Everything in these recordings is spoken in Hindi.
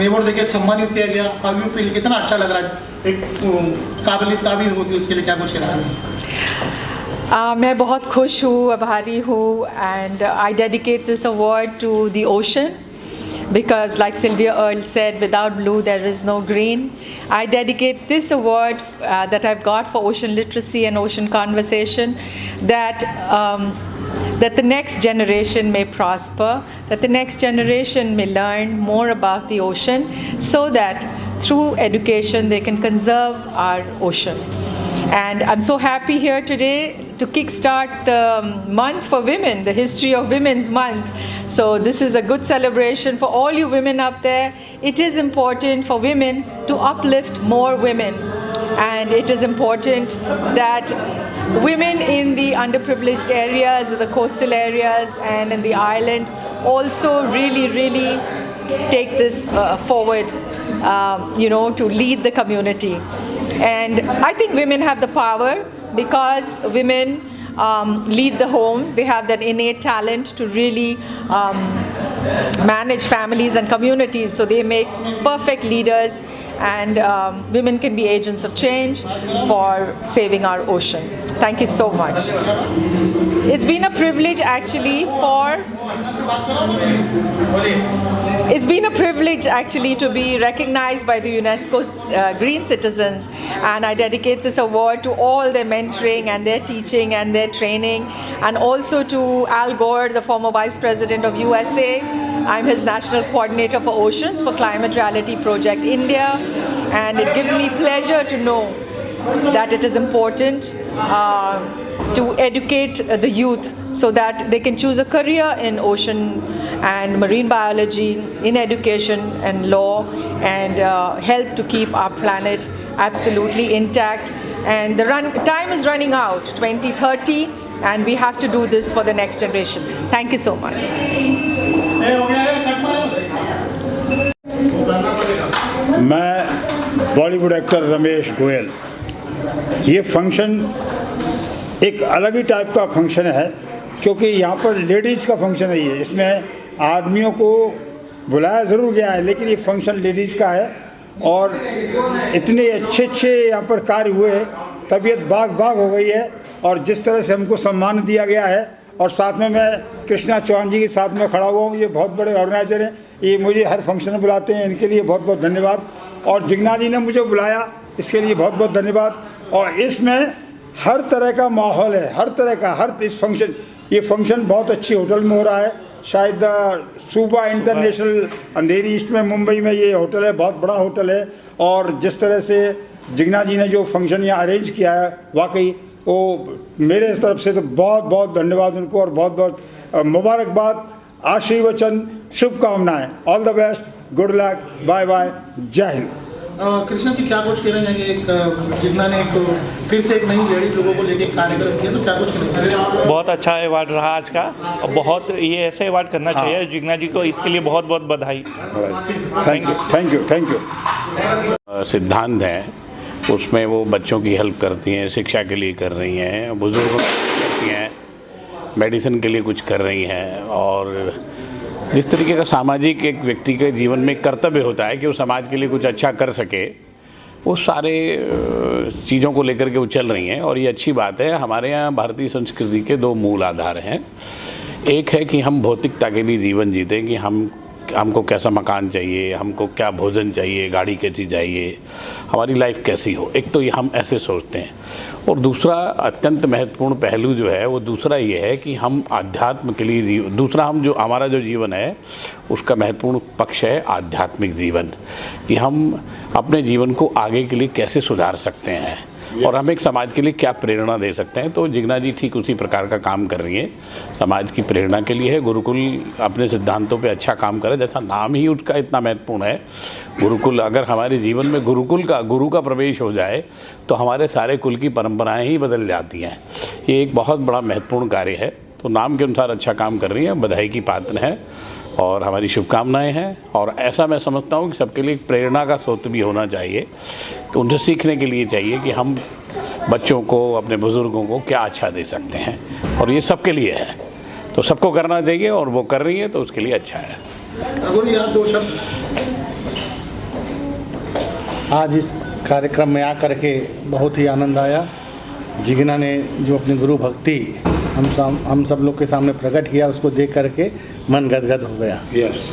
अवार्ड देके सम्मानित किया गया, हाउ यू फील, कितना अच्छा लग रहा है, एक काबिलियत ताबीर होती है उसके लिए क्या कुछ कहना है? मैं बहुत खुश हूँ, आभारी हूँ, and I dedicate this award to the ocean because like Sylvia Earle said, without blue there is no green. I dedicate this award that I've got for ocean literacy and ocean conversation, that the next generation may prosper, that the next generation may learn more about the ocean, so that through education they can conserve our ocean. And I'm so happy here today to kickstart the month for women, the history of Women's Month. So this is a good celebration for all you women up there. It is important for women to uplift more women. And it is important that women in the underprivileged areas, the coastal areas and in the island also really take this forward, to lead the community. And I think women have the power because women lead the homes. They have that innate talent to really manage families and communities. So they make perfect leaders, and women can be agents of change for saving our ocean. Thank you so much. It's been a privilege actually to be recognized by the UNESCO's Green Citizens, and I dedicate this award to all their mentoring and their teaching and their training, and also to Al Gore, the former Vice President of USA. I'm his National Coordinator for Oceans for Climate Reality Project India, and it gives me pleasure to know that it is important to educate the youth so that they can choose a career in ocean and marine biology, in education and law, and help to keep our planet absolutely intact. And the time is running out, 2030, and we have to do this for the next generation. Thank you so much. मैं बॉलीवुड एक्टर रमेश गोयल। ये फंक्शन एक अलग ही टाइप का फंक्शन है, क्योंकि यहाँ पर लेडीज़ का फंक्शन है। ये इसमें आदमियों को बुलाया ज़रूर गया है, लेकिन ये फंक्शन लेडीज़ का है। और इतने अच्छे यहाँ पर कार्य हुए, तबीयत बाग हो गई है। और जिस तरह से हमको सम्मान दिया गया है, और साथ में मैं कृष्णा चौहान जी के साथ में खड़ा हुआ हूँ। ये बहुत बड़े ऑर्गेनाइजर हैं, ये मुझे हर फंक्शन में बुलाते हैं, इनके लिए बहुत बहुत धन्यवाद। और जिग्ना जी ने मुझे बुलाया, इसके लिए बहुत बहुत धन्यवाद। और इसमें हर तरह का माहौल है, हर तरह का इस फंक्शन, ये फंक्शन बहुत अच्छी होटल में हो रहा है। शायद सूबा इंटरनेशनल अंधेरी ईस्ट में, मुंबई में ये होटल है, बहुत बड़ा होटल है। और जिस तरह से जिग्ना जी ने जो फंक्शन यहाँ अरेंज किया है, वाकई वो मेरे तरफ से तो बहुत बहुत धन्यवाद उनको, और बहुत बहुत मुबारकबाद, आशीर्वचन, शुभकामनाएं। All the best, good luck, bye bye, जय हिंद। कृष्णा जी क्या कुछ कहना चाहिए? एक जिग्ना ने फिर से एक नई लेडीज लोगों को लेके कार्यक्रम किया, तो क्या कुछ कहना चाहिए? बहुत अच्छा अवार्ड रहा आज का, और बहुत ये ऐसे अवार्ड करना चाहिए। जिग्ना जी को इसके लिए बहुत बहुत बधाई। Thank you. सिद्धांत है, उसमें वो बच्चों की हेल्प करती हैं, शिक्षा के लिए कर रही हैं, बुजुर्गों की करती हैं, मेडिसिन के लिए कुछ कर रही हैं। और जिस तरीके का सामाजिक एक व्यक्ति के जीवन में कर्तव्य होता है कि वो समाज के लिए कुछ अच्छा कर सके, वो सारे चीज़ों को लेकर के वो चल रही हैं। और ये अच्छी बात है। हमारे यहाँ भारतीय संस्कृति के दो मूल आधार हैं। एक है कि हम भौतिकता के लिए जीवन जीते, कि हम हमको कैसा मकान चाहिए, हमको क्या भोजन चाहिए, गाड़ी कैसी चाहिए, हमारी लाइफ कैसी हो। एक तो ये हम ऐसे सोचते हैं, और दूसरा अत्यंत महत्वपूर्ण पहलू जो है वो दूसरा ये है कि हम आध्यात्म के लिए दूसरा हम जो हमारा जो जीवन है उसका महत्वपूर्ण पक्ष है आध्यात्मिक जीवन, कि हम अपने जीवन को आगे के लिए कैसे सुधार सकते हैं और हम एक समाज के लिए क्या प्रेरणा दे सकते हैं। तो जिग्ना जी ठीक उसी प्रकार का काम कर रही हैं, समाज की प्रेरणा के लिए है। गुरुकुल अपने सिद्धांतों पे अच्छा काम करे, जैसा नाम ही उसका इतना महत्वपूर्ण है गुरुकुल। अगर हमारे जीवन में गुरु का प्रवेश हो जाए तो हमारे सारे कुल की परंपराएं ही बदल जाती हैं। ये एक बहुत बड़ा महत्वपूर्ण कार्य है। तो नाम के अनुसार अच्छा काम कर रही है, बधाई की पात्र है और हमारी शुभकामनाएं हैं। और ऐसा मैं समझता हूँ कि सबके लिए एक प्रेरणा का स्रोत भी होना चाहिए, कि उनसे सीखने के लिए चाहिए कि हम बच्चों को, अपने बुज़ुर्गों को क्या अच्छा दे सकते हैं, और ये सबके लिए है। तो सबको करना चाहिए और वो कर रही है तो उसके लिए अच्छा है। अगुल याद दो शब्द। आज इस कार्यक्रम में आकर के बहुत ही आनंद आया। जिग्ना ने जो अपनी गुरु भक्ति हम सब लोग के सामने प्रकट किया, उसको देख करके मन गदगद हो गया। यस।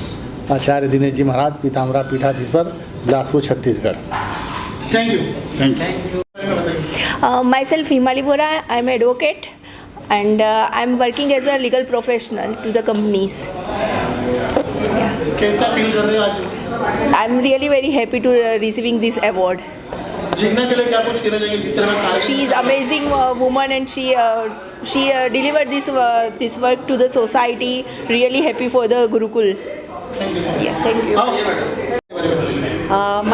आचार्य दिनेश जी महाराज, पीताम्बरा पीठाधीश्वर, Bilaspur, Chhattisgarh. Thank you. Thank you. Myself Himali Bora, I am advocate and I am working as a legal professional to the companies. कैसा फील कर रहे हो आज? I am really very happy to receiving this award. Jigna के लिए क्या कुछ कहना चाहिए जिस तरह का कार्य? She is amazing woman and she delivered this work to the society. Really happy for the Gurukul. Thank you so much. Yeah, thank you.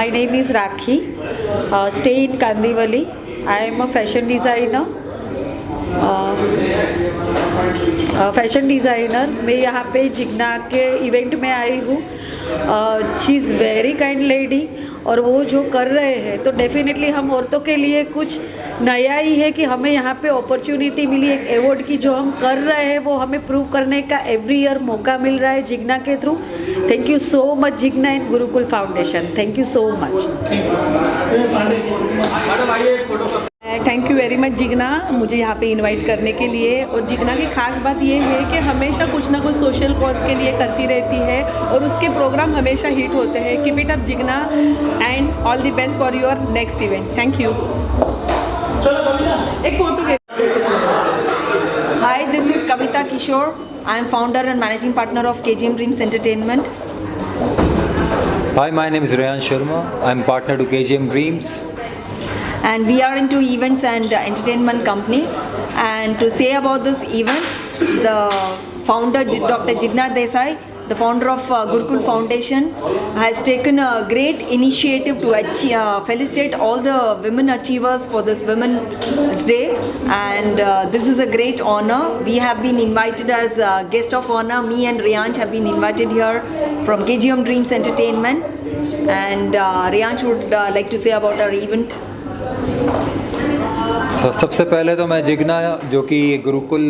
My name is Rakhi. Stay in Kandivali. I am a fashion designer. मैं यहाँ पे जिग्ना के इवेंट में आई हूँ। She is very kind lady, और वो जो कर रहे हैं तो डेफिनेटली हम औरतों के लिए कुछ नया ही है कि हमें यहाँ पे अपॉर्चुनिटी मिली एक अवार्ड की। जो हम कर रहे हैं वो हमें प्रूव करने का एवरी ईयर मौका मिल रहा है जिग्ना के through. Thank you so much Jigna and Gurukul foundation, thank you so much. Thank you very much Jigna, मुझे यहाँ पे इनवाइट करने के लिए। और जिग्ना की खास बात ये है कि हमेशा कुछ ना कुछ सोशल कॉज के लिए करती रहती है और उसके प्रोग्राम हमेशा हिट होते हैं। Keep it up Jigna and all the best for your next event. Thank you. एक फोटो ले। Hi, this is Kavita Kishore. I am founder and managing partner of KGM Dreams Entertainment. Hi, my name is Rayan Sharma. I am partner to KGM Dreams. And we are into events and entertainment company. And to say about this event, the founder Dr. Jigna Desai, the founder of Gurukul Foundation, has taken a great initiative to felicitate all the women achievers for this Women's Day, and this is a great honor. We have been invited as guest of honor. Me and Riyansh have been invited here from KGM Dreams Entertainment, and Riyansh would like to say about our event. तो सबसे पहले तो मैं जिग्ना, जो कि गुरुकुल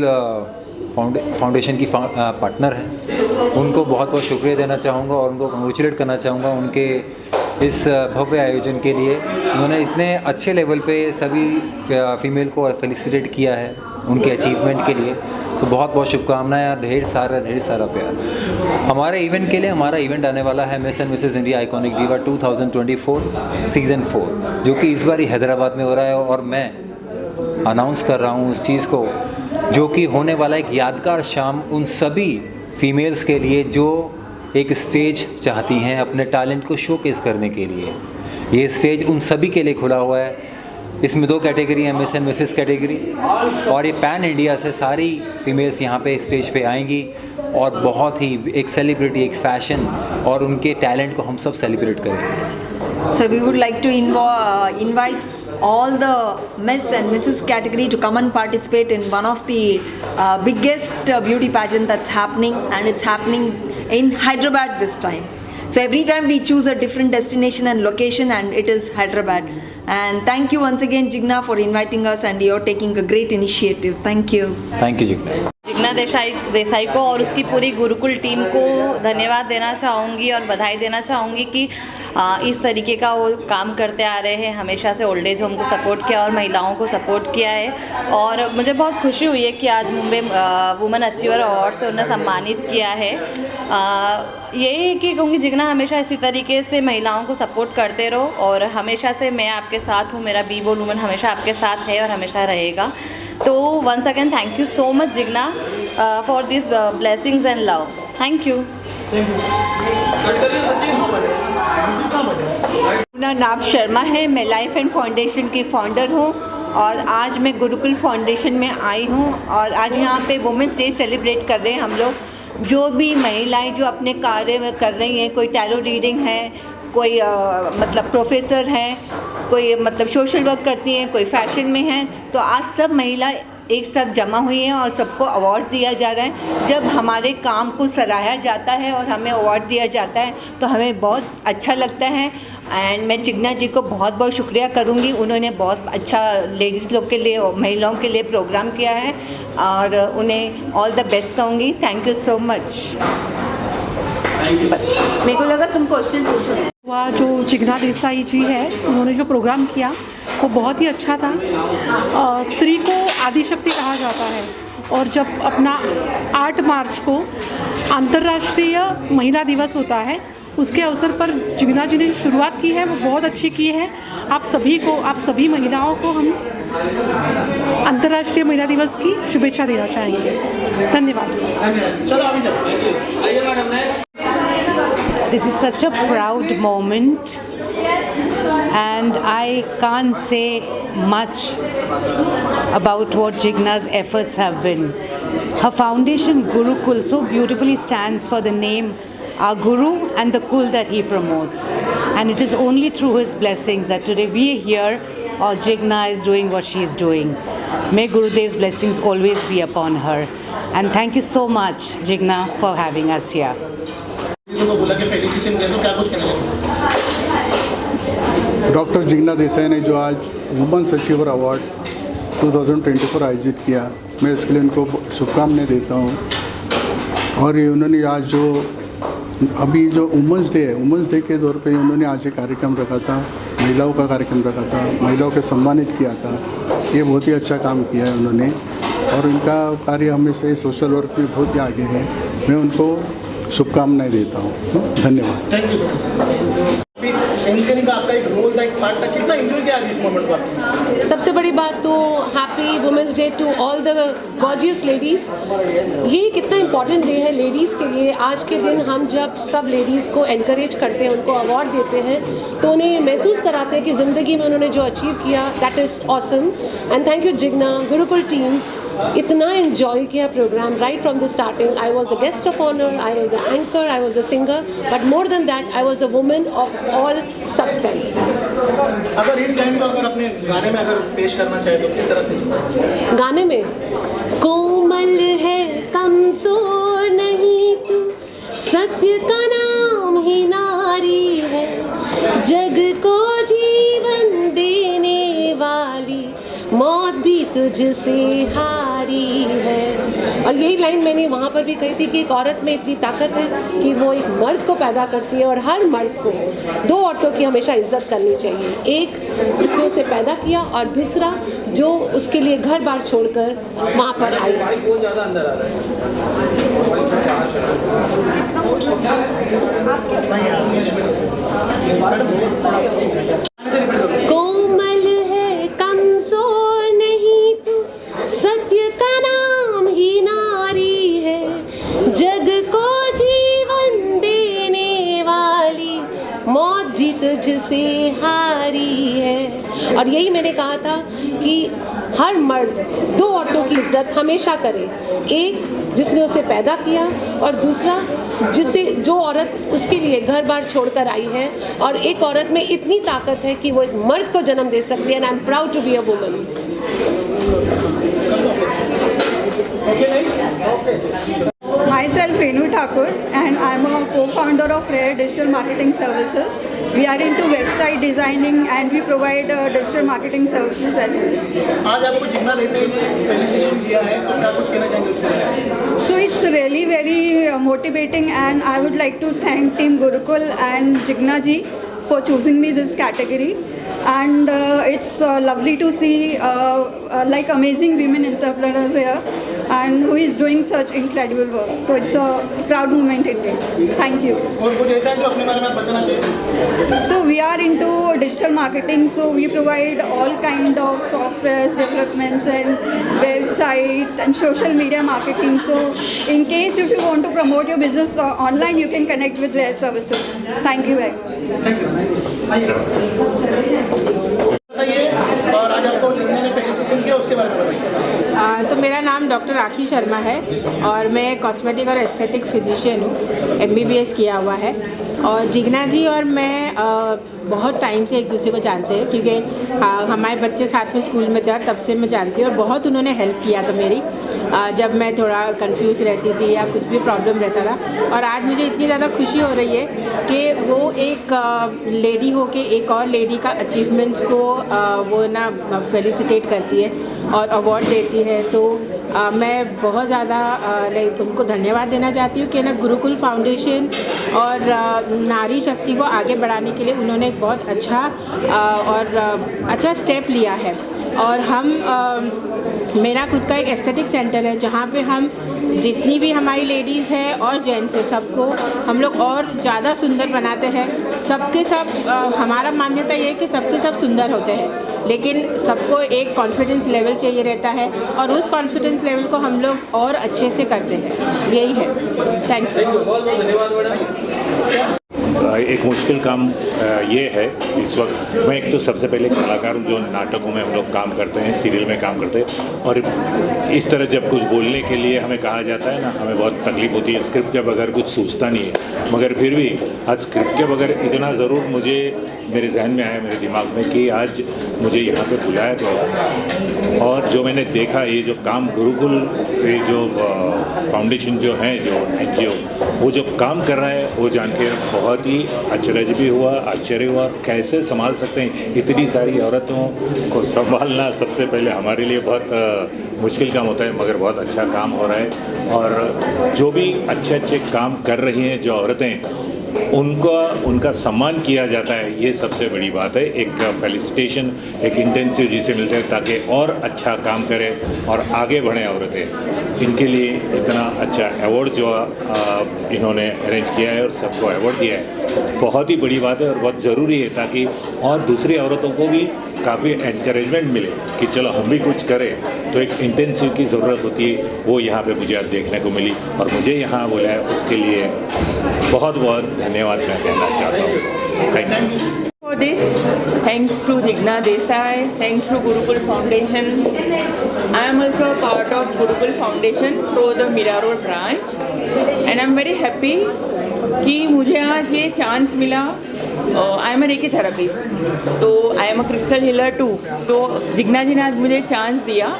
फाउंडेशन की पार्टनर है, उनको बहुत बहुत शुक्रिया देना चाहूँगा और उनको कंग्रेचुलेट करना चाहूँगा उनके इस भव्य आयोजन के लिए। उन्होंने इतने अच्छे लेवल पे सभी फीमेल को फेलिसिटेट किया है उनके अचीवमेंट के लिए। तो बहुत बहुत शुभकामनाएं और ढेर सारा प्यार। हमारे इवेंट के लिए हमारा इवेंट आने वाला है miss and Mrs India iconic diva 2024 season 4, जो कि इस बार ही हैदराबाद में हो रहा है। और मैं अनाउंस कर रहा हूँ उस चीज़ को, जो कि होने वाला एक यादगार शाम उन सभी फीमेल्स के लिए जो एक स्टेज चाहती हैं अपने टैलेंट को शोकेस करने के लिए। ये स्टेज उन सभी के लिए खुला हुआ है। इसमें 2 कैटेगरी हैं, मिस एंड मिसेस कैटेगरी, और ये पैन इंडिया से सारी फीमेल्स यहाँ पे स्टेज पे आएंगी और बहुत ही एक सेलिब्रिटी, एक फैशन और उनके टैलेंट को हम सब सेलिब्रेट करेंगे। So we would like to invite all the Miss and Mrs. category to come and participate in one of the biggest beauty pageant that's happening, and it's happening in Hyderabad this time. So every time we choose a different destination and location, and it is Hyderabad. And thank you once again Jigna for inviting us, and you're taking a great initiative. Thank you. Thank you Jigna. Jigna Desai को और उसकी पूरी गुरुकुल टीम को धन्यवाद देना चाहूँगी और बधाई देना चाहूँगी कि इस तरीके का वो काम करते आ रहे हैं। हमेशा से ओल्ड एज होम को सपोर्ट किया और महिलाओं को सपोर्ट किया है और मुझे बहुत खुशी हुई है कि आज मुंबई वुमेन अचीवर अवार्ड से उन्हें सम्मानित किया है। यही है कि कहूँगी जिग्ना हमेशा इसी तरीके से महिलाओं को सपोर्ट करते रहो और हमेशा से मैं आपके साथ हूँ। मेरा बी बोल वुमेन हमेशा आपके साथ है और हमेशा रहेगा। तो once again thank you so much Jigna for this blessings and love. Thank you. मेरा नाम शर्मा है। मैं लाइफ एंड फाउंडेशन की फाउंडर हूँ और आज मैं गुरुकुल फाउंडेशन में आई हूँ और आज यहाँ पे वुमेंस डे सेलिब्रेट कर रहे हैं हम लोग। जो भी महिलाएं जो अपने कार्य कर रही हैं, कोई टैरो रीडिंग है, कोई मतलब प्रोफेसर हैं, कोई मतलब सोशल वर्क करती हैं, कोई फैशन में हैं, तो आज सब महिला एक साथ जमा हुई हैं और सबको अवार्ड दिया जा रहा है। जब हमारे काम को सराहा जाता है और हमें अवार्ड दिया जाता है तो हमें बहुत अच्छा लगता है। एंड मैं जिग्ना जी को बहुत बहुत शुक्रिया करूँगी। उन्होंने बहुत अच्छा लेडीज़ लोग के लिए और महिलाओं के लिए प्रोग्राम किया है और उन्हें ऑल द बेस्ट कहूँगी। Thank you so much. मेरे को लगा तुम क्वेश्चन पूछोगे। वह जो जिग्ना देसाई जी है, उन्होंने जो प्रोग्राम किया वो बहुत ही अच्छा था। स्त्री को आदिशक्ति कहा जाता है और जब अपना 8 मार्च को अंतर्राष्ट्रीय महिला दिवस होता है, उसके अवसर पर जिग्ना जी ने जो शुरुआत की है वो बहुत अच्छी की है। आप सभी महिलाओं को हम अंतर्राष्ट्रीय महिला दिवस की शुभेच्छा देना चाहेंगे। धन्यवाद। This is such a proud moment and I can't say much about what Jigna's efforts have been. Her foundation Gurukul so beautifully stands for the name our Guru and the Kul that he promotes, and it is only through his blessings that today we are here or Jigna is doing what she is doing. May Gurudev's blessings always be upon her, and thank you so much Jigna for having us here. Doctor Jigna Desai ने जो आज वुमेन्स अचीवर अवार्ड 2024 आयोजित किया, मैं इसके लिए उनको शुभकामनाएं देता हूँ। और ये उन्होंने आज जो अभी जो वुमेन्स डे है, वुमेन्स डे के तौर पे उन्होंने आज एक कार्यक्रम रखा था, महिलाओं का कार्यक्रम रखा था, महिलाओं को सम्मानित किया था। ये बहुत ही अच्छा काम किया है उन्होंने और उनका कार्य हमेशा सोशल वर्क में बहुत ही आगे है। मैं उनको शुभकामनाएं देता हूँ। धन्यवाद। Thank you. एंकरिंग का आपका एक रोल था, एक पार्ट था, कितना एंजॉय किया इस मोमेंट को? सबसे बड़ी बात तो happy women's day to all the gorgeous ladies. ये कितना इम्पॉर्टेंट डे है लेडीज़ के लिए। आज के दिन हम जब सब लेडीज़ को एनकरेज करते हैं, उनको अवार्ड देते हैं, तो उन्हें महसूस कराते हैं कि ज़िंदगी में उन्होंने जो अचीव किया that is awesome. And thank you Jigna, Gurukul team. इतना एंजॉय किया programme right from the starting. I was the guest of honour, I was the anchor, I was the singer, but more than that I was the women of all substance. अगर इस टाइम को अगर अपने गाने में अगर पेश करना चाहे तो किस तरह से? गाने में कोमल है कमजोर नहीं तू, सत्य का नाम ही नारी है, जग को जीवन देने वाली मौत भी तुझसे हारी है। और यही लाइन मैंने वहाँ पर भी कही थी कि एक औरत में इतनी ताकत है कि वो एक मर्द को पैदा करती है और हर मर्द को 2 औरतों की हमेशा इज्जत करनी चाहिए। एक जिसने उसे पैदा किया और दूसरा जो उसके लिए घर बार छोड़कर वहाँ पर आई। कोमल है कमजोर नहीं तू, सत्य का नाम ही नारी है, जग को जीवन देने वाली मौत भी तुझसे हारी है। और यही मैंने कहा था कि हर मर्द 2 औरतों की इज्जत हमेशा करे, एक जिसने उसे पैदा किया और दूसरा जो औरत उसके लिए घर बार छोड़कर आई है। और एक औरत में इतनी ताकत है कि वो एक मर्द को जन्म दे सकती है। And I am proud to be a woman. Myself Renu Thakur and I am a co-founder of Rare Digital Marketing Services. We are into website designing and we provide digital marketing services as well. आज आपको जिग्ना देसाई ने फेलिसिटेशन दिया है तो क्या कुछ कहना चाहेंगे उसके बारे में? So it's really very motivating and I would like to thank Team Gurukul and Jigna ji for choosing me this category. And it's lovely to see like amazing women entrepreneurs here and who is doing such incredible work. So it's a proud moment indeed. Thank you. और कुछ ऐसा है जो अपने बारे में बताना चाहिए? So we are into digital marketing. So we provide all kind of softwares, developments and websites and social media marketing. So in case if you want to promote your business online, you can connect with their services. Thank you very much. बताइए और आज आपको जिग्ना ने फेलिसिटेशन किया उसके बारे में बताइए। तो मेरा नाम डॉक्टर राखी शर्मा है और मैं कॉस्मेटिक और एस्थेटिक फिजिशियन हूँ, MBBS किया हुआ है। और जिग्ना जी और मैं बहुत टाइम से एक दूसरे को जानते हैं क्योंकि हमारे बच्चे साथ में स्कूल में थे, तब से मैं जानती हूँ और बहुत उन्होंने हेल्प किया था मेरी जब मैं थोड़ा कंफ्यूज रहती थी या कुछ भी प्रॉब्लम रहता था। और आज मुझे इतनी ज़्यादा खुशी हो रही है कि वो एक लेडी हो के एक और लेडी का अचीवमेंट्स को वो ना फेलिसिटेट करती है और अवार्ड देती है। तो मैं बहुत ज़्यादा उनको धन्यवाद देना चाहती हूँ कि ना गुरुकुल फाउंडेशन और नारी शक्ति को आगे बढ़ाने के लिए उन्होंने एक बहुत अच्छा स्टेप लिया है। और हम मेरा खुद का एक एस्थेटिक सेंटर है जहाँ पे हम जितनी भी हमारी लेडीज़ हैं और जेंट्स हैं सबको हम लोग और ज़्यादा सुंदर बनाते हैं। सबके सब हमारा मान्यता ये है कि सबके सब सुंदर होते हैं, लेकिन सबको एक कॉन्फिडेंस लेवल चाहिए रहता है और उस कॉन्फिडेंस लेवल को हम लोग और अच्छे से करते हैं। यही है। Thank you. एक मुश्किल काम ये है इस वक्त। मैं एक तो सबसे पहले कलाकार हूँ जो नाटकों में हम लोग काम करते हैं, सीरियल में काम करते हैं, और इस तरह जब कुछ बोलने के लिए हमें कहा जाता है ना, हमें बहुत तकलीफ होती है। स्क्रिप्ट के बगैर कुछ सूझता नहीं है, मगर फिर भी आज स्क्रिप्ट के बगैर इतना ज़रूर मुझे मेरे जहन में आया, मेरे दिमाग में, कि आज मुझे यहाँ पे बुलाया गया। और जो मैंने देखा, ये जो काम गुरुकुल ये जो फाउंडेशन जो है, जो NGO, वो जो काम कर रहा है, वो जान के बहुत ही अचरज भी हुआ, आश्चर्य हुआ। कैसे संभाल सकते हैं इतनी सारी औरतों को? संभालना सबसे पहले हमारे लिए बहुत मुश्किल काम होता है, मगर बहुत अच्छा काम हो रहा है। और जो भी अच्छे अच्छे काम कर रही हैं जो औरतें, उनका सम्मान किया जाता है, ये सबसे बड़ी बात है। एक फेलिसिटेशन, एक इंटेंसिव जिसे मिलता है ताकि और अच्छा काम करें और आगे बढ़ें औरतें। इनके लिए इतना अच्छा अवार्ड जो इन्होंने अरेंज किया है और सबको अवार्ड दिया है, बहुत ही बड़ी बात है और बहुत ज़रूरी है, ताकि और दूसरी औरतों को भी काफ़ी एनकरेजमेंट मिले कि चलो हम भी कुछ करें। तो एक इंटेंसिव की ज़रूरत होती है, वो यहाँ पे मुझे आज देखने को मिली और मुझे यहाँ बुलाया, उसके लिए बहुत बहुत धन्यवाद मैं कहना चाहता हूँ। Thank you for this. Thanks to Jigna Desai, thanks to Gurukul Foundation. I am also part of Gurukul Foundation through the Mira Road branch, and I am very happy कि मुझे आज ये चांस मिला। I am a reiki therapist, तो I am a crystal healer too. तो जिग्ना जी ने आज मुझे चांस दिया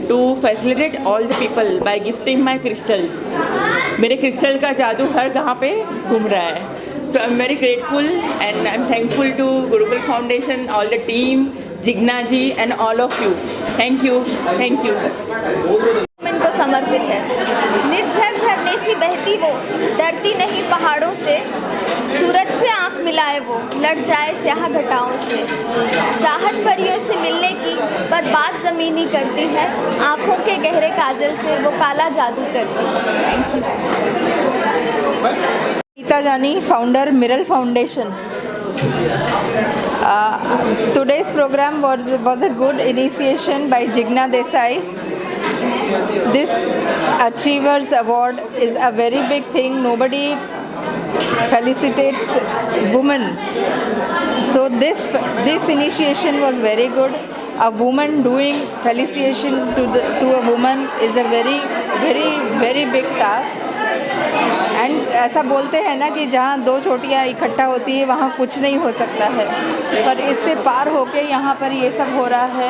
to facilitate all the people by gifting my crystals. मेरे क्रिस्टल का जादू हर जगह पे घूम रहा है। So I'm very grateful and I'm thankful to Gurukul Foundation, all the team, Jigna ji and all of you. Thank you. Thank you. इनको समर्पित है। निर्झर झरने सी बहती वो, डरती नहीं पहाड़ों से, सूरज से आंख मिलाए वो, लड़ जाए स्याह घटाओं से। चाहत परियों से मिलने की पर बात ज़मीनी करती है, आँखों के गहरे काजल से वो काला जादू करती है। Thank you. Geeta Jani, founder Miral Foundation. Today's program was a good initiation by Jigna Desai. This Achievers Award is a very big thing. Nobody felicitates women. So this initiation was very good. A woman doing felicitation to a woman is a very big task. And ऐसा बोलते हैं ना कि जहाँ दो चोटियाँ इकट्ठा होती है वहाँ कुछ नहीं हो सकता है, पर इससे पार होके यहाँ पर ये सब हो रहा है।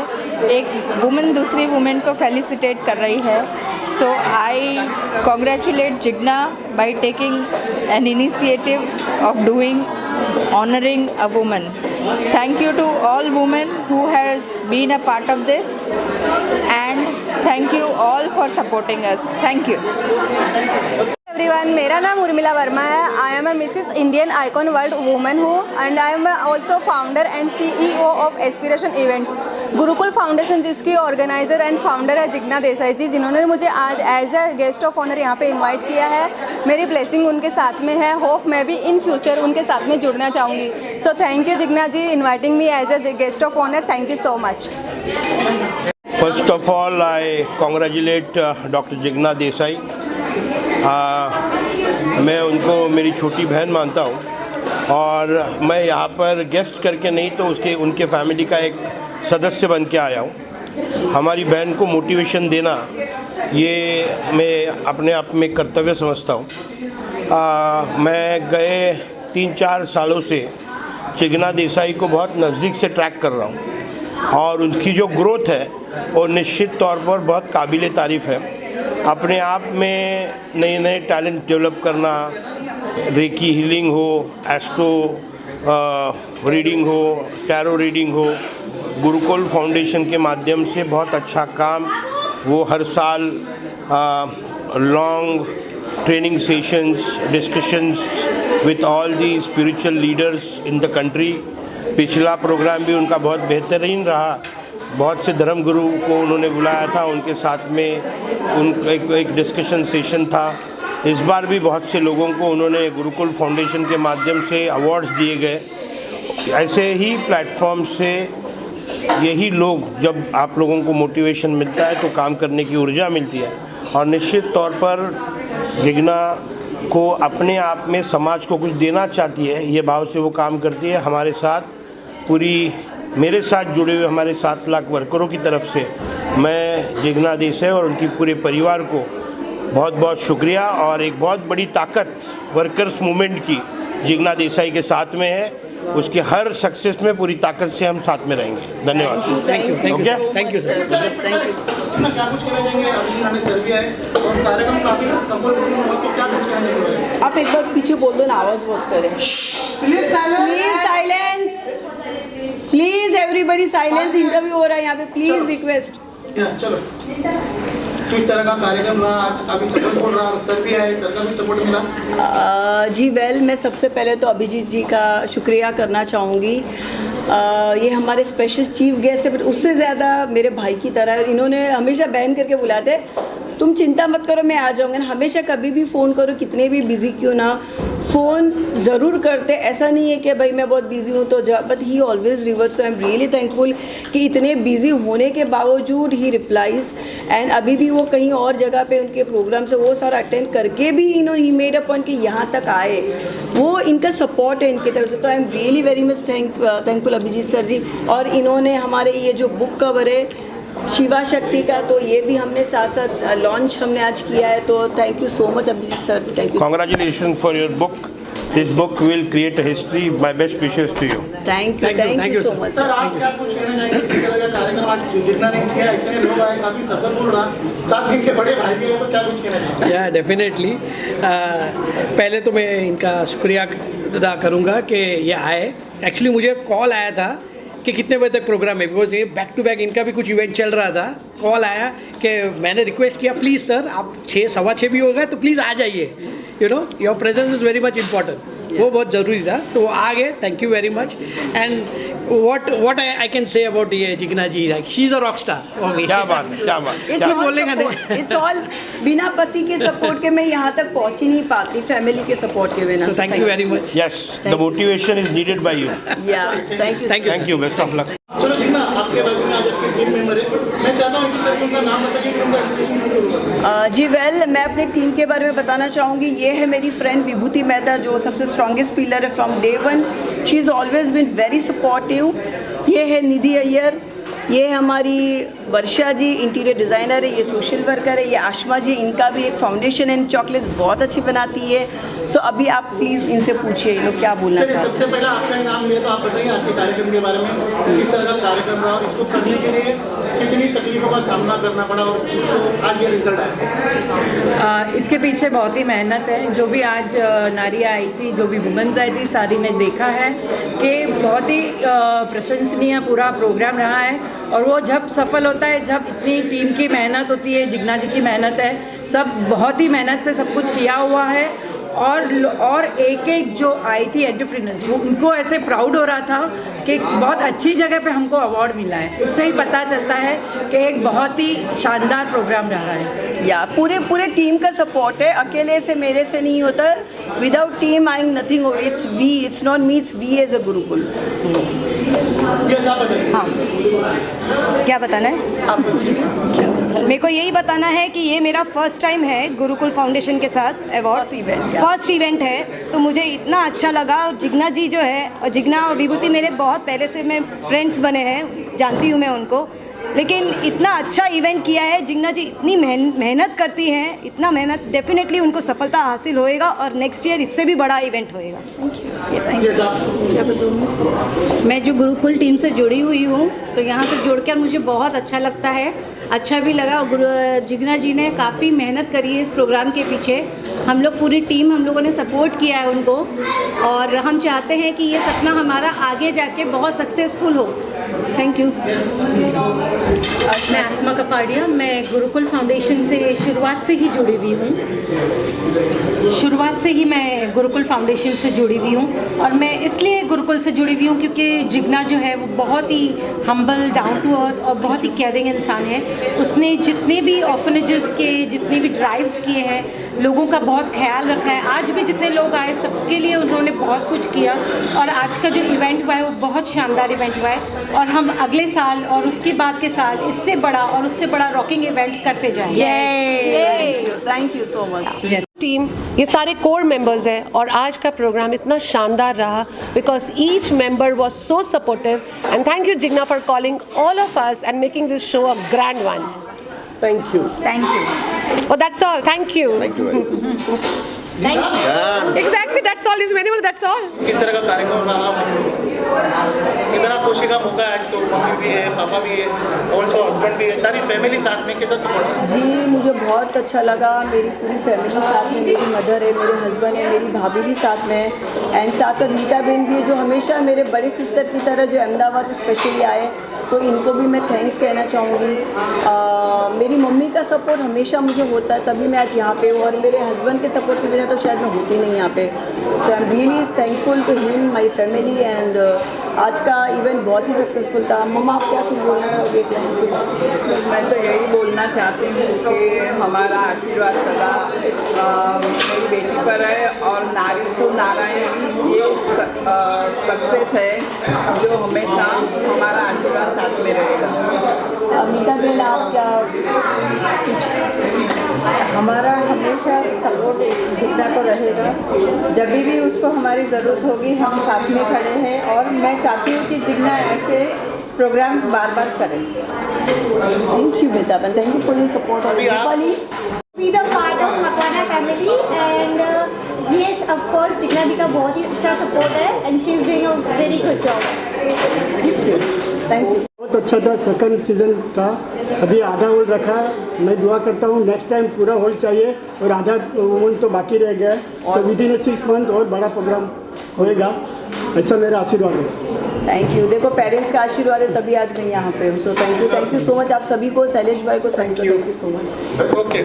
एक वुमेन दूसरी वुमेन को फेलिसिटेट कर रही है। So I congratulate Jigna by taking an initiative of doing honoring a woman. Thank you to all women who has been a part of this, and thank you all for supporting us. Thank you. Everyone, मेरा नाम उर्मिला वर्मा है. I am a Mrs Indian icon world women हूँ, and I am also founder and CEO of aspiration events. Gurukul foundation जिसकी ऑर्गेनाइज़र एंड फाउंडर है जिग्ना देसाई जी, जिन्होंने मुझे आज as a guest of honour यहाँ पे इनवाइट किया है. मेरी ब्लेसिंग उनके साथ में है. होप मैं भी इन फ्यूचर उनके साथ में जुड़ना चाहूँगी. So thank you Jigna ji inviting me as a guest of honour. Thank you so much. First of all, I congratulate Dr. Jigna Desai. मैं उनको मेरी छोटी बहन मानता हूँ और मैं यहाँ पर गेस्ट करके नहीं तो उनके फैमिली का एक सदस्य बन के आया हूँ. हमारी बहन को मोटिवेशन देना ये मैं अपने आप में कर्तव्य समझता हूँ. मैं गए 3-4 सालों से जिग्ना देसाई को बहुत नज़दीक से ट्रैक कर रहा हूँ और उनकी जो ग्रोथ है वो निश्चित तौर पर बहुत काबिल तारीफ़ है. अपने आप में नए नए टैलेंट डेवलप करना, रेकी हीलिंग हो, एस्ट्रो रीडिंग हो, टैरो रीडिंग हो, गुरुकुल फाउंडेशन के माध्यम से बहुत अच्छा काम वो हर साल long training sessions, discussions with all the spiritual leaders in the country. पिछला प्रोग्राम भी उनका बहुत बेहतरीन रहा. बहुत से धर्म गुरु को उन्होंने बुलाया था, उनके साथ में उनका एक डिस्कशन सेशन था. इस बार भी बहुत से लोगों को उन्होंने गुरुकुल फाउंडेशन के माध्यम से अवार्ड्स दिए गए. ऐसे ही प्लेटफॉर्म से यही लोग, जब आप लोगों को मोटिवेशन मिलता है तो काम करने की ऊर्जा मिलती है. और निश्चित तौर पर जिग्ना को अपने आप में समाज को कुछ देना चाहती है, ये भाव से वो काम करती है. हमारे साथ पूरी मेरे साथ जुड़े हुए हमारे 7 लाख वर्करों की तरफ से मैं जिग्ना देसाई और उनकी पूरे परिवार को बहुत बहुत शुक्रिया. और एक बहुत बड़ी ताकत वर्कर्स मूवमेंट की जिग्ना देसाई के साथ में है. उसके हर सक्सेस में पूरी ताकत से हम साथ में रहेंगे. धन्यवाद. Thank you sir. क्या कुछ कहना चाहेंगे? अभी हमें सर्वे है और कार्यक्रम काफी सफल हुआ, तो क्या कुछ कहना चाहेंगे? आप एक बार पीछे बोल दो ना, आवाज़ बहुत करें. Please silence. Please everybody silence. Interview हो रहा है यहाँ पे. Please request. चलो, किस तरह का कार्यक्रम रहा आज? काफ़ी सफल रहा. सर भी आए, सर का भी सपोर्ट मिला. जी वेल, मैं सबसे पहले तो अभिजीत जी का शुक्रिया करना चाहूँगी. ये हमारे स्पेशल चीफ गेस्ट है, बट उससे ज़्यादा मेरे भाई की तरह है. इन्होंने हमेशा बहन करके बुलाते, तुम चिंता मत करो मैं आ जाऊँगा. हमेशा कभी भी फ़ोन करो, कितने भी बिज़ी क्यों ना, फ़ोन ज़रूर करते. ऐसा नहीं है कि भाई मैं बहुत बिज़ी हूँ तो जा, but he always reverse. So I am really thankful कि इतने बिज़ी होने के बावजूद ही रिप्लाइज़. एंड अभी भी वो कहीं और जगह पे उनके प्रोग्राम से वो सारा अटेंड करके भी इन्होंने ही मेड अ पॉइंट कि यहाँ तक आए. वो इनका सपोर्ट है इनकी तरफ से. तो I am really very much thankful Abhijit sir ji. और इन्होंने हमारे ये जो बुक कवर है शिवा शक्ति का, तो ये भी हमने साथ साथ लॉन्च हमने आज किया है. तो thank you so much Abhijit sir. Thank you. Congratulations for your book. This book will create a history. My best wishes to you. Thank you so much. Sir, आप क्या कुछ कहना चाहेंगे? जिस तरह का कार्यक्रम आज जिग्ना ने किया, इतने लोग आए, काफ़ी सफल रहा, साथ इनके बड़े भाई भी हैं, तो क्या कुछ कहना चाहेंगे? या डेफिनेटली. पहले तो मैं इनका शुक्रिया अदा करूँगा कि ये आए. एक्चुअली मुझे कॉल आया था कि कितने बजे तक प्रोग्राम है, बिकॉज ये बैक टू बैक इनका भी कुछ इवेंट चल रहा था. कॉल आया कि मैंने रिक्वेस्ट किया प्लीज़ सर आप 6-6:15 भी हो गए तो प्लीज़ आ जाइए. You know your presence is very much important. वो बहुत ज़रूरी था, तो आ गए. Thank you very much. And what I can say about ये जिग्ना जी, like she's a rock star for me. क्या बात है, क्या बात है. इसमें बोलेगा नहीं. It's all बिना पति के सपोर्ट के मैं यहाँ तक पहुँच ही नहीं पाती, फैमिली के सपोर्ट के बिना. So thank you very much. Yes, the motivation is needed by you. Yeah, thank you. Thank you. Best of luck. चलो जिग्ना, आपके बाजू में आज आपके टीम मेंबर है. मैं चाहता हूँ कि उनका नाम बताइए, कि उनका एप्लीकेशन शुरू करें. जी वेल, मैं अपने टीम के बारे में बताना चाहूँगी. ये है मेरी फ्रेंड विभूति मेहता, जो सबसे स्ट्रॉन्गेस्ट पिलर है from day one. She is always been very supportive. ये है निधि अय्यर, ये हमारी वर्षा जी इंटीरियर डिज़ाइनर है, ये सोशल वर्कर है, ये आशमा जी, इनका भी एक फाउंडेशन एंड चॉकलेट्स बहुत अच्छी बनाती है। सो अभी आप प्लीज़ इनसे पूछिए ये लोग क्या बोलना चाहते हैं। सबसे पहले आपका नाम लिया तो आप बताइए आज के कार्यक्रम के बारे में, किस तरह का कार्यक्रम रहा और इसको करने के लिए कितनी तकलीफों का सामना करना पड़ा और आज ये रिजल्ट आया। इसके पीछे बहुत ही मेहनत है। जो भी आज नारियाँ आई थी, जो भी वुमेन्स आई थी, सारी ने देखा है कि बहुत ही प्रशंसनीय पूरा प्रोग्राम रहा है। और वो जब सफल होता है, जब इतनी टीम की मेहनत होती है, जिग्ना जी की मेहनत है, सब बहुत ही मेहनत से सब कुछ किया हुआ है। और एक जो आई थी एंटरप्रेन्योर्स, वो उनको ऐसे प्राउड हो रहा था कि बहुत अच्छी जगह पे हमको अवार्ड मिला है। उससे ही पता चलता है कि एक बहुत ही शानदार प्रोग्राम रहा है। या पूरे टीम का सपोर्ट है, अकेले से मेरे से नहीं होता। विदाउट टीम आई नथिंग हो। It's we, it's not me, it's we as a Gurukul. हाँ, क्या बताना है? आप कुछ भी मेरे को यही बताना है कि ये मेरा फर्स्ट टाइम है गुरुकुल फाउंडेशन के साथ अवार्ड फर्स्ट इवेंट है, तो मुझे इतना अच्छा लगा। और जिग्ना जी जो है, और जिग्ना और विभूति मेरे बहुत पहले से मैं फ्रेंड्स बने हैं, जानती हूँ मैं उनको, लेकिन इतना अच्छा इवेंट किया है। जिग्ना जी इतनी मेहनत करती हैं, इतना मेहनत, डेफिनेटली उनको सफलता हासिल होएगा और नेक्स्ट ईयर इससे भी बड़ा इवेंट होएगा। मैं जो गुरुकुल टीम से जुड़ी हुई हूँ, तो यहाँ से जुड़कर मुझे बहुत अच्छा लगता है, अच्छा भी लगा। और जिग्ना जी ने काफ़ी मेहनत करी है इस प्रोग्राम के पीछे। हम लोग पूरी टीम, हम लोगों ने सपोर्ट किया है उनको, और हम चाहते हैं कि ये सपना हमारा आगे जाके बहुत सक्सेसफुल हो। Thank you. मैं आसमा कपाड़िया, मैं गुरुकुल फाउंडेशन से शुरुआत से ही जुड़ी हुई हूँ। शुरुआत से ही मैं गुरुकुल फाउंडेशन से जुड़ी हुई हूँ, और मैं इसलिए गुरुकुल से जुड़ी हुई हूँ क्योंकि जिग्ना जो है वो बहुत ही हम्बल, डाउन टू अर्थ और बहुत ही केयरिंग इंसान है। उसने जितने भी ऑर्फनेजेस के, जितने भी ड्राइव्स किए हैं, लोगों का बहुत ख्याल रखा है। आज भी जितने लोग आए, सबके लिए उन्होंने बहुत कुछ किया। और आज का जो इवेंट हुआ है वो बहुत शानदार इवेंट हुआ है, और हम अगले साल और उसके बाद के साल इससे बड़ा और उससे बड़ा रॉकिंग इवेंट करते जाएंगे। Thank you so much. Team, ये सारे कोर मेंबर्स हैं, और आज का प्रोग्राम इतना शानदार रहा because each member was so supportive. And thank you Jigna for calling all of us and making this show a grand one. Thank you. Oh, that's all. Thank you. Thank you very much. Thank you. Exactly, that's all. Is many, that's all. किस तरह का कार्यक्रम रहा? कितना खुशी का मौका है आज, तो मम्मी भी है, पापा भी है, ऑल्सो हस्बैंड भी है, सारी फैमिली साथ में, कैसा सपोर्ट? जी, मुझे बहुत अच्छा लगा। मेरी पूरी फैमिली साथ में, मेरी मदर है, मेरे हस्बैंड है, मेरी भाभी भी साथ में है, एंड साथ साथ नीता बहन भी है, जो हमेशा मेरे बड़े सिस्टर की तरह जो अहमदाबाद से स्पेशली आए, तो इनको भी मैं थैंक्स कहना चाहूँगी। मेरी मम्मी का सपोर्ट हमेशा मुझे होता है, तभी मैं आज यहाँ पे हूँ, और मेरे हस्बैंड के सपोर्ट के बिना तो शायद मैं होती नहीं यहाँ पे। So I am really thankful to him, my family, and आज का इवेंट बहुत ही सक्सेसफुल था। मम्मा, आप क्या कुछ बोलना चाहोगे? मैं तो यही बोलना चाहती हूँ कि हमारा आशीर्वाद सदा मेरी बेटी पर है, और नारी को नारायण ये सक्सेस है जो हमेशा हमारा आशीर्वाद साथ में रहेगा। नीता बहन, आप क्या? हमारा हमेशा सपोर्ट जितना को रहेगा, जब भी उसको हमारी ज़रूरत होगी हम साथ में खड़े हैं, और मैं चाहती हूँ कि जिग्ना ऐसे प्रोग्राम्स बार बार करें। थैंक यू बेटा, thank you for your support. Deepali, be the part of Makwana family, and yes of course Jigna दी का बहुत ही अच्छा सपोर्ट है, and she is doing a very good job. Thank you. बहुत अच्छा था, सेकंड सीजन था, अभी आधा होल रखा। मैं दुआ करता हूँ नेक्स्ट टाइम पूरा होल चाहिए, और आधा होल तो बाकी रह गया है, तो विद इन 6 मंथ और बड़ा प्रोग्राम होएगा, ऐसा मेरा आशीर्वाद है। Thank you. देखो, पेरेंट्स का आशीर्वाद है तभी आज मैं यहाँ पे हूँ। सो थैंक यू सो मच आप सभी को, शैलेश भाई को, thank you so much. Okay.